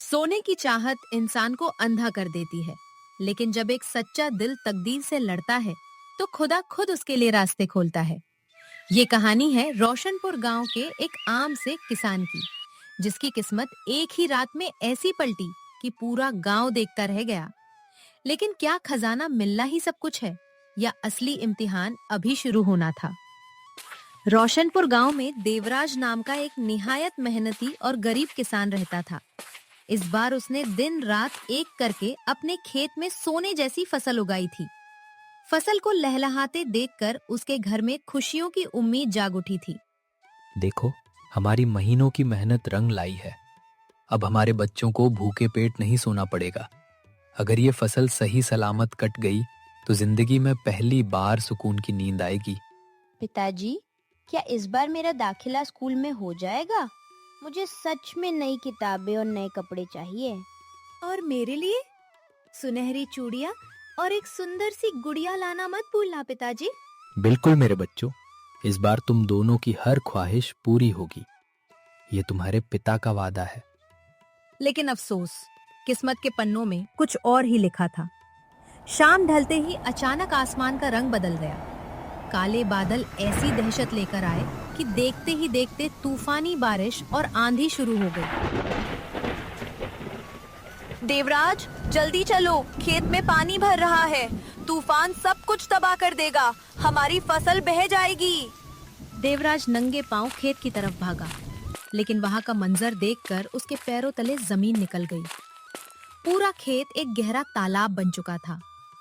सोने की चाहत इंसान को अंधा कर देती है, लेकिन जब एक सच्चा दिल तकदीर से लड़ता है, तो खुदा खुद उसके लिए रास्ते खोलता है। ये कहानी है रोशनपुर गांव के एक आम से किसान की, जिसकी किस्मत एक ही रात में ऐसी पलटी कि पूरा गांव देखता रह गया। लेकिन क्या खजाना मिलना ही सब कुछ है, या असली इम्तिहान अभी शुरू होना था? रोशनपुर गांव में देवराज नाम का एक निहायत मेहनती और गरीब किसान रहता था। इस बार उसने दिन रात एक करके अपने खेत में सोने जैसी फसल उगाई थी। फसल को लहलहाते देखकर उसके घर में खुशियों की उम्मीद जाग उठी थी। देखो, हमारी महीनों की मेहनत रंग लाई है। अब हमारे बच्चों को भूखे पेट नहीं सोना पड़ेगा। अगर ये फसल सही सलामत कट गई तो जिंदगी में पहली बार सुकून की नींद आएगी। पिताजी, क्या इस बार मेरा दाखिला स्कूल में हो जाएगा? मुझे सच में नई किताबें और नए कपड़े चाहिए। और मेरे लिए सुनहरी चूड़ियां और एक सुंदर सी गुड़िया लाना मत भूलना पिताजी। बिल्कुल मेरे बच्चों, इस बार तुम दोनों की हर ख्वाहिश पूरी होगी। ये तुम्हारे पिता का वादा है। लेकिन अफसोस, किस्मत के पन्नों में कुछ और ही लिखा था। शाम ढलते ही अचानक आसमान का रंग बदल गया। काले बादल ऐसी दहशत लेकर आए कि देखते ही देखते तूफानी बारिश और आंधी शुरू हो गई। देवराज, जल्दी चलो, खेत में पानी भर रहा है। तूफान सब कुछ तबाह कर देगा, हमारी फसल बह जाएगी। देवराज नंगे पांव खेत की तरफ भागा, लेकिन वहां का मंजर देखकर उसके पैरों तले जमीन निकल गई। पूरा खेत एक गहरा तालाब बन चुका था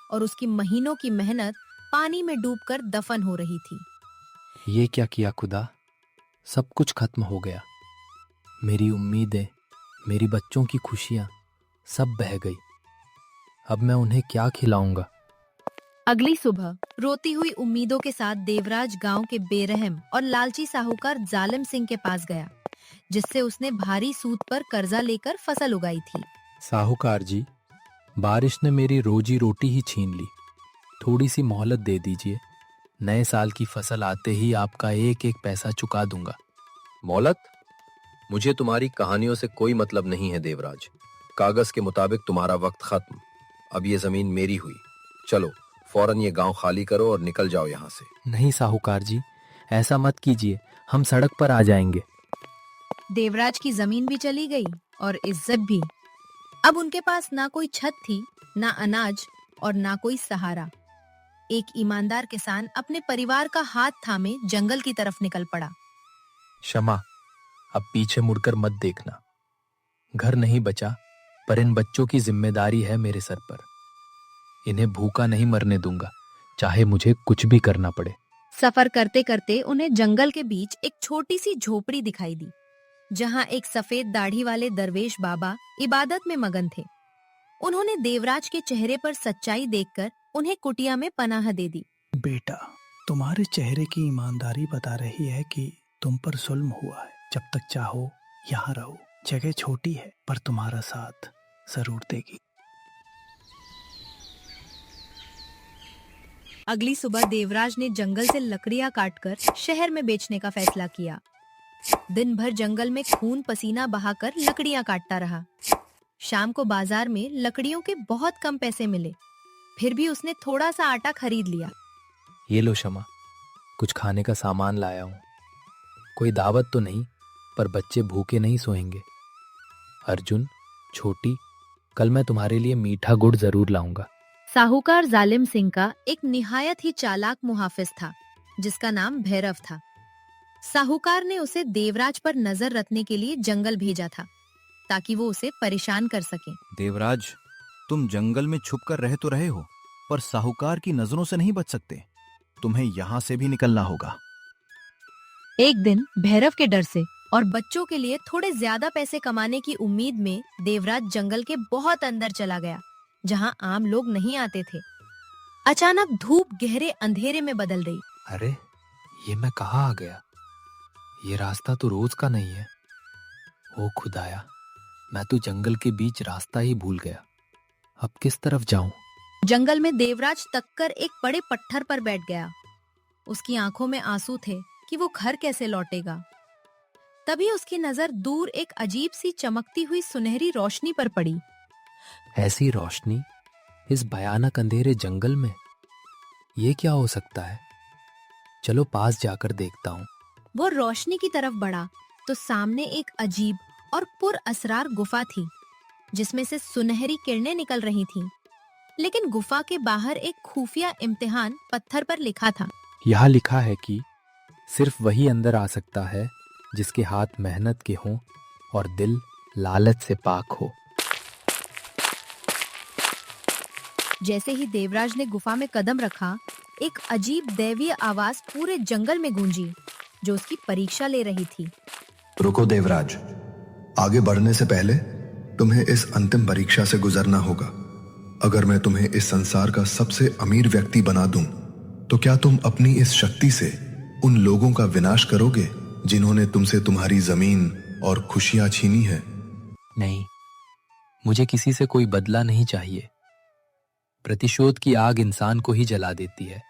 और उसकी महीनों की मेहनत पानी में डूबकर दफन हो रही थी। ये क्या किया खुदा? सब कुछ खत्म हो गया। मेरी उम्मीदें, मेरी बच्चों की खुशियां सब बह गई। अब मैं उन्हें क्या खिलाऊंगा? अगली सुबह रोती हुई उम्मीदों के साथ देवराज गांव के बेरहम और लालची साहूकार जालिम सिंह के पास गया, जिससे उसने भारी सूद पर कर्जा लेकर फसल उगाई थी। साहूकार जी, बारिश ने मेरी रोजी रोटी ही छीन ली। थोड़ी सी मोहलत दे दीजिए। नए साल की फसल आते ही आपका एक एक पैसा चुका दूंगा। मोहलत? मुझे तुम्हारी कहानियों से कोई मतलब नहीं है देवराज। कागज के मुताबिक तुम्हारा वक्त खत्म। अब ये जमीन मेरी हुई। चलो, फौरन ये गांव खाली करो और निकल जाओ यहाँ से। नहीं साहूकार जी, ऐसा मत कीजिए, हम सड़क पर आ जाएंगे। देवराज की जमीन भी चली गई और इज्जत भी। अब उनके पास ना कोई छत थी, ना अनाज और ना कोई सहारा। एक ईमानदार किसान अपने परिवार का हाथ थामे जंगल की तरफ निकल पड़ा। क्षमा, अब पीछे मुड़कर मत देखना। घर नहीं बचा, पर इन बच्चों की जिम्मेदारी है मेरे सर पर। इन्हें भूखा नहीं मरने दूंगा, चाहे मुझे कुछ भी करना पड़े। सफर करते करते उन्हें जंगल के बीच एक छोटी सी झोपड़ी दिखाई दी, जहां एक सफेद दाढ़ी वाले दरवेश बाबा इबादत में मगन थे। उन्होंने देवराज के चेहरे पर सच्चाई देखकर उन्हें कुटिया में पनाह दे दी। बेटा, तुम्हारे चेहरे की ईमानदारी बता रही है कि तुम पर जुल्म हुआ है। जब तक चाहो यहाँ रहो। जगह छोटी है, पर तुम्हारा साथ जरूर देगी। अगली सुबह देवराज ने जंगल से लकड़ियां काटकर शहर में बेचने का फैसला किया। दिन भर जंगल में खून पसीना बहाकर लकड़ियां काटता रहा। शाम को बाजार में लकड़ियों के बहुत कम पैसे मिले, फिर भी उसने थोड़ा सा आटा खरीद लिया। ये लो क्षमा, कुछ खाने का सामान लाया हूं। कोई दावत तो नहीं, पर बच्चे भूखे नहीं सोएंगे। अर्जुन, छोटी, कल मैं तुम्हारे लिए मीठा गुड़ जरूर लाऊंगा। साहूकार जालिम सिंह का एक निहायत ही चालाक मुहाफिज था, जिसका नाम भैरव था। साहूकार ने उसे देवराज पर नजर रखने के लिए जंगल भेजा था, ताकि वो उसे परेशान कर सके। देवराज, तुम जंगल में छुप कर रह तो रहे हो, पर साहूकार की नजरों से नहीं बच सकते। तुम्हें यहाँ से भी निकलना होगा। एक दिन भैरव के डर से और बच्चों के लिए थोड़े ज्यादा पैसे कमाने की उम्मीद में देवराज जंगल के बहुत अंदर चला गया, जहाँ आम लोग नहीं आते थे। अचानक धूप गहरे अंधेरे में बदल गई। अरे, ये मैं कहाँ आ गया? ये रास्ता तो रोज का नहीं है। ओ खुदाया, मैं तो जंगल के बीच रास्ता ही भूल गया। अब किस तरफ जाऊं? जंगल में देवराज तककर एक बड़े पत्थर पर बैठ गया। उसकी आंखों में आंसू थे कि वो घर कैसे लौटेगा। तभी उसकी नजर दूर एक अजीब सी चमकती हुई सुनहरी रोशनी पर पड़ी। ऐसी रोशनी इस भयानक अंधेरे जंगल में, ये क्या हो सकता है? चलो पास जाकर देखता हूँ। वो रोशनी की तरफ बढ़ा तो सामने एक अजीब और पुरअसरार गुफा थी, जिसमें से सुनहरी किरणें निकल रही थीं। लेकिन गुफा के बाहर एक खुफिया इम्तिहान पत्थर पर लिखा था। यहाँ लिखा है कि सिर्फ वही अंदर आ सकता है जिसके हाथ मेहनत के हों और दिल लालच से पाक हो। जैसे ही देवराज ने गुफा में कदम रखा, एक अजीब दैवीय आवाज पूरे जंगल में गूंजी, जो उसकी परीक्षा ले रही थी। रुको देवराज, आगे बढ़ने से पहले तुम्हें इस अंतिम परीक्षा से गुजरना होगा। अगर मैं तुम्हें इस संसार का सबसे अमीर व्यक्ति बना दूं, तो क्या तुम अपनी इस शक्ति से उन लोगों का विनाश करोगे जिन्होंने तुमसे तुम्हारी जमीन और खुशियां छीनी है? नहीं, मुझे किसी से कोई बदला नहीं चाहिए। प्रतिशोध की आग इंसान को ही जला देती है।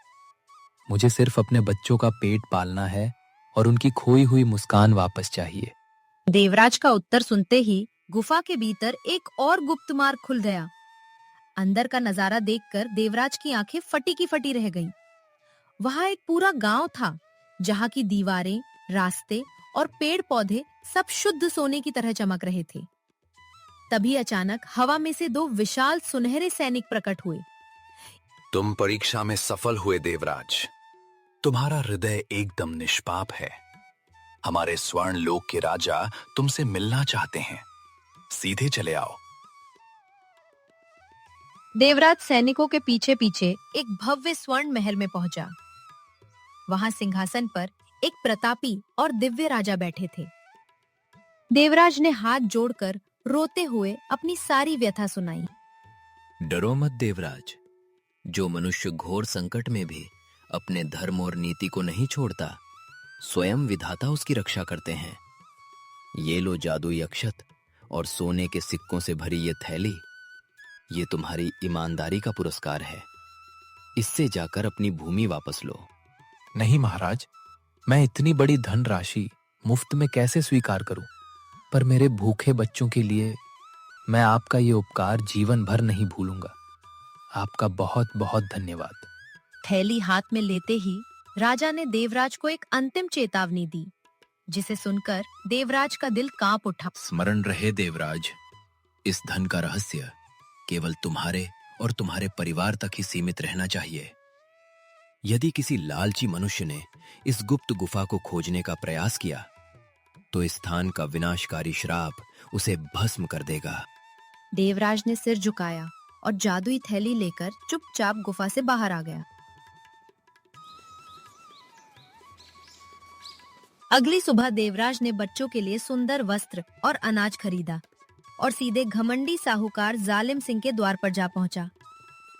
मुझे सिर्फ अपने बच्चों का पेट पालना है और उनकी खोई हुई मुस्कान वापस चाहिए। देवराज का उत्तर सुनते ही गुफा के भीतर एक और गुप्त मार्ग खुल गया। अंदर का नजारा देखकर देवराज की आंखें फटी की फटी रह गईं। वहां एक पूरा गांव था, जहां की दीवारें, रास्ते और पेड़ पौधे सब शुद्ध सोने की तरह चमक रहे थे। तभी अचानक हवा में से दो विशाल सुनहरे सैनिक प्रकट हुए। तुम परीक्षा में सफल हुए देवराज। तुम्हारा हृदय एकदम निष्पाप है। हमारे स्वर्ण लोक के राजा तुमसे मिलना चाहते हैं। सीधे चले आओ। देवराज सैनिकों के पीछे पीछे एक भव्य स्वर्ण महल में पहुंचा। वहां सिंहासन पर एक प्रतापी और दिव्य राजा बैठे थे। देवराज ने हाथ जोड़कर रोते हुए अपनी सारी व्यथा सुनाई। डरो मत देवराज, जो मनुष्य घोर संकट में भी अपने धर्म और नीति को नहीं छोड़ता, स्वयं विधाता उसकी रक्षा करते हैं। ये लो जादुई अक्षत और सोने के सिक्कों से भरी ये थैली। ये तुम्हारी ईमानदारी का पुरस्कार है। इससे जाकर अपनी भूमि वापस लो। नहीं महाराज, मैं इतनी बड़ी धनराशि मुफ्त में कैसे स्वीकार करूं? पर मेरे भूखे बच्चों के लिए मैं आपका ये उपकार जीवन भर नहीं भूलूंगा। आपका बहुत बहुत धन्यवाद। थैली हाथ में लेते ही राजा ने देवराज को एक अंतिम चेतावनी दी, जिसे सुनकर देवराज का दिल कांप उठा। स्मरण रहे देवराज, इस धन का रहस्य केवल तुम्हारे और तुम्हारे परिवार तक ही सीमित रहना चाहिए। यदि किसी लालची मनुष्य ने इस गुप्त गुफा को खोजने का प्रयास किया, तो इस स्थान का विनाशकारी श्राप उसे भस्म कर देगा। देवराज ने सिर झुकाया और जादुई थैली लेकर चुपचाप गुफा से बाहर आ गया। अगली सुबह देवराज ने बच्चों के लिए सुंदर वस्त्र और अनाज खरीदा और सीधे घमंडी साहूकार जालिम सिंह के द्वार पर जा पहुंचा।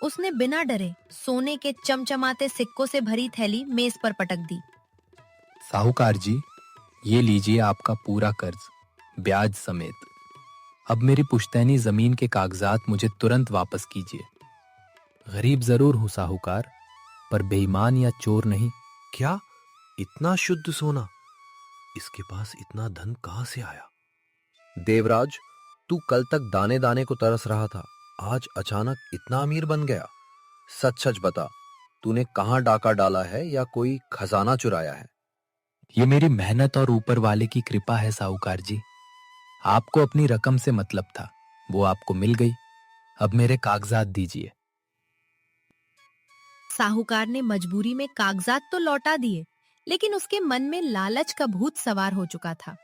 उसने बिना डरे सोने के चमचमाते सिक्कों से भरी थैली मेज पर पटक दी। साहूकार जी, ये लीजिए आपका पूरा कर्ज, ब्याज समेत। अब मेरी पुश्तैनी जमीन के कागजात मुझे तुरंत वापस कीजिए। गरीब जरूर हूं साहूकार, पर बेईमान या चोर नहीं। क्या? इतना शुद्ध सोना? इसके पास इतना धन कहां से आया? देवराज, तू कल तक दाने दाने को तरस रहा था, आज अचानक इतना अमीर बन गया। सच सच बता, तूने कहां डाका डाला है या कोई खजाना चुराया है? ये मेरी मेहनत और ऊपर वाले की कृपा है साहूकार जी। आपको अपनी रकम से मतलब था, वो आपको मिल गई। अब मेरे कागजात दीजिए। साहूकार ने मजबूरी में कागजात तो लौटा दिए, लेकिन उसके मन में लालच का भूत सवार हो चुका था।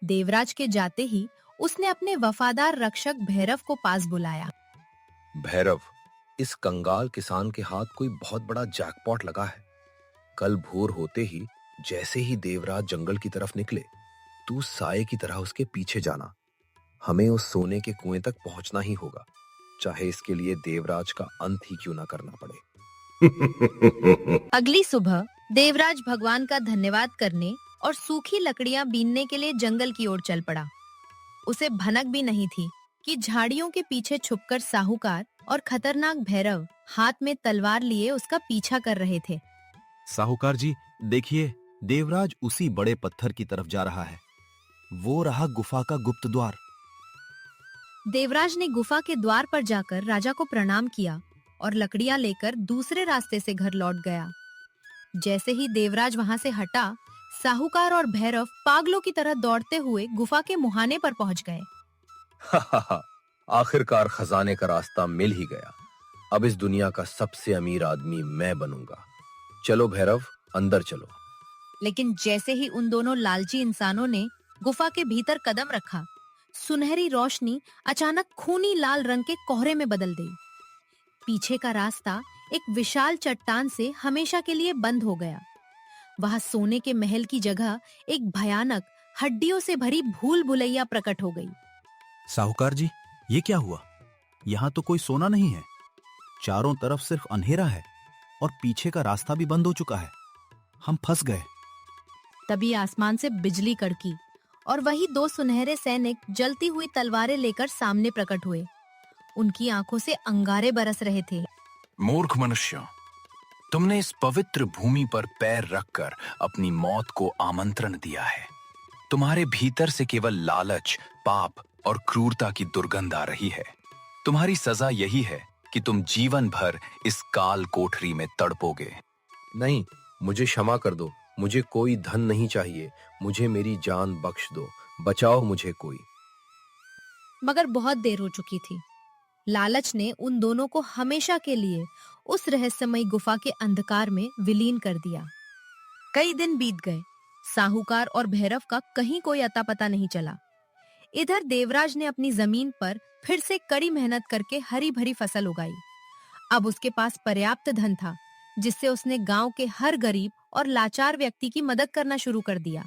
देवराज के जाते ही उसने अपने वफादार रक्षक भैरव को पास बुलाया। भैरव, इस कंगाल किसान के हाथ कोई बहुत बड़ा जैकपॉट लगा है। कल भोर होते ही जैसे ही देवराज जंगल की तरफ निकले, तू साए की तरह उसके पीछे जाना। हमें उस सोने के कुएं तक पहुंचना ही होगा, चाहे इसके लिए देवराज का अंत ही क्यों ना करना पड़े। अगली सुबह देवराज भगवान का धन्यवाद करने और सूखी लकड़ियां बीनने के लिए जंगल की ओर चल पड़ा। उसे भनक भी नहीं थी कि झाड़ियों के पीछे छुपकर साहूकार और खतरनाक भैरव हाथ में तलवार लिए उसका पीछा कर रहे थे। साहूकार जी, देखिए, देवराज उसी बड़े पत्थर की तरफ जा रहा है। वो रहा गुफा का गुप्त द्वार। देवराज ने गुफा के द्वार पर जाकर राजा को प्रणाम किया और लकड़ियां लेकर दूसरे रास्ते से घर लौट गया। जैसे ही देवराज वहां से हटा, साहूकार और भैरव पागलों की तरह दौड़ते हुए गुफा के मुहाने पर पहुंच गए। आखिरकार खजाने का रास्ता मिल ही गया। अब इस दुनिया का सबसे अमीर आदमी मैं बनूंगा। चलो भैरव, अंदर चलो। लेकिन जैसे ही उन दोनों लालची इंसानों ने गुफा के भीतर कदम रखा, सुनहरी रोशनी अचानक खूनी लाल रंग के कोहरे में बदल गई। पीछे का रास्ता एक विशाल चट्टान से हमेशा के लिए बंद हो गया। वहां सोने के महल की जगह एक भयानक हड्डियों से भरी भूल भुलैया प्रकट हो गई। साहूकार जी, ये क्या हुआ? यहाँ तो कोई सोना नहीं है। चारों तरफ सिर्फ अंधेरा है और पीछे का रास्ता भी बंद हो चुका है। हम फंस गए। तभी आसमान से बिजली कड़की और वही दो सुनहरे सैनिक जलती हुई तलवारें लेकर सामने प्रकट हुए। उनकी आंखों से अंगारे बरस रहे थे। मूर्ख मनुष्य, तुमने इस पवित्र भूमि पर पैर रखकर अपनी मौत को आमंत्रण दिया है। तुम्हारे भीतर से केवल लालच, पाप और क्रूरता की दुर्गंध आ रही है। तुम्हारी सजा यही है कि तुम जीवन भर इस काल कोठरी में तड़पोगे। नहीं, मुझे क्षमा कर दो। मुझे कोई धन नहीं चाहिए। मुझे मेरी जान बख्श दो। बचाओ मुझे कोई। मगर बहुत देर हो चुकी थी। लालच ने उन दोनों को हमेशा के लिए उस रहस्यमयी गुफा के अंधकार में विलीन कर दिया। कई दिन बीत गए। साहूकार और भैरव का कहीं कोई अता पता नहीं चला। इधर देवराज ने अपनी जमीन पर फिर से कड़ी मेहनत करके हरी भरी फसल उगाई। अब उसके पास पर्याप्त धन था, जिससे उसने गांव के हर गरीब और लाचार व्यक्ति की मदद करना शुरू कर दिया।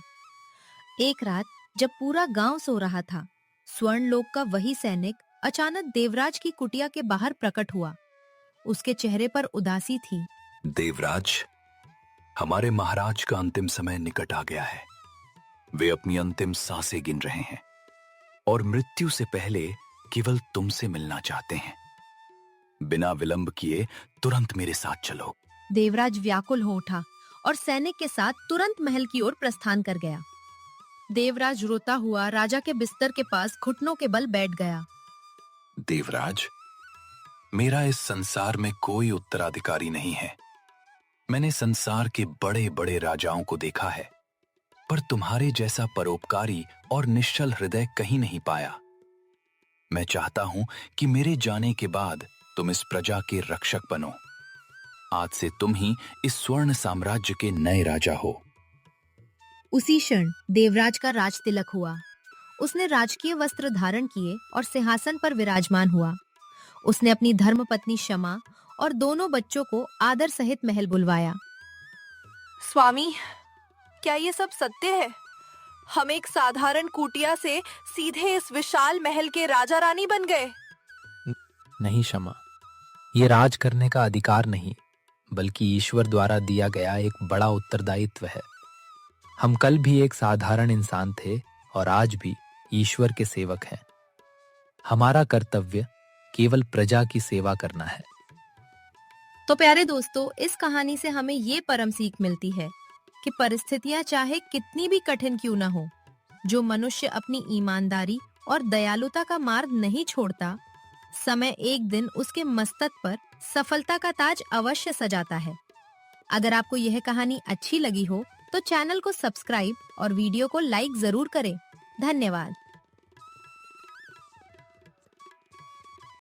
एक रात जब पूरा गांव सो रहा था, स्वर्णलोक का वही सैनिक अचानक देवराज की कुटिया के बाहर प्रकट हुआ। उसके चेहरे पर उदासी थी। देवराज, हमारे महाराज का अंतिम समय निकट आ गया है। वे अपनी अंतिम सांसें गिन रहे हैं और मृत्यु से पहले केवल तुमसे मिलना चाहते हैं। बिना विलंब किए तुरंत मेरे साथ चलो। देवराज व्याकुल हो उठा और सैनिक के साथ तुरंत महल की ओर प्रस्थान कर गया। देवराज रोता हुआ राजा के बिस्तर के पास घुटनों के बल बैठ गया। देवराज, मेरा इस संसार में कोई उत्तराधिकारी नहीं है। मैंने संसार के बड़े बड़े राजाओं को देखा है, पर तुम्हारे जैसा परोपकारी और निश्चल हृदय कहीं नहीं पाया। मैं चाहता हूं कि मेरे जाने के बाद तुम इस प्रजा के रक्षक बनो। आज से तुम ही इस स्वर्ण साम्राज्य के नए राजा हो। उसी क्षण देवराज का राज तिलक हुआ। उसने राजकीय वस्त्र धारण किए और सिंहासन पर विराजमान हुआ। उसने अपनी धर्मपत्नी क्षमा और दोनों बच्चों को आदर सहित महल बुलवाया। स्वामी, क्या ये सब सत्य है? हम एक साधारण कुटिया से सीधे इस विशाल महल के राजा रानी बन गए। नहीं क्षमा, ये राज करने का अधिकार नहीं, बल्कि ईश्वर द्वारा दिया गया एक बड़ा उत्तरदायित्व है। हम कल भी एक साधारण इंसान थे और आज भी ईश्वर के सेवक हैं। हमारा कर्तव्य केवल प्रजा की सेवा करना है। तो प्यारे दोस्तों, इस कहानी से हमें ये परम सीख मिलती है कि परिस्थितियां चाहे कितनी भी कठिन क्यों न हो, जो मनुष्य अपनी ईमानदारी और दयालुता का मार्ग नहीं छोड़ता, समय एक दिन उसके मस्तक पर सफलता का ताज अवश्य सजाता है। अगर आपको यह कहानी अच्छी लगी हो तो चैनल को सब्सक्राइब और वीडियो को लाइक जरूर करें। धन्यवाद।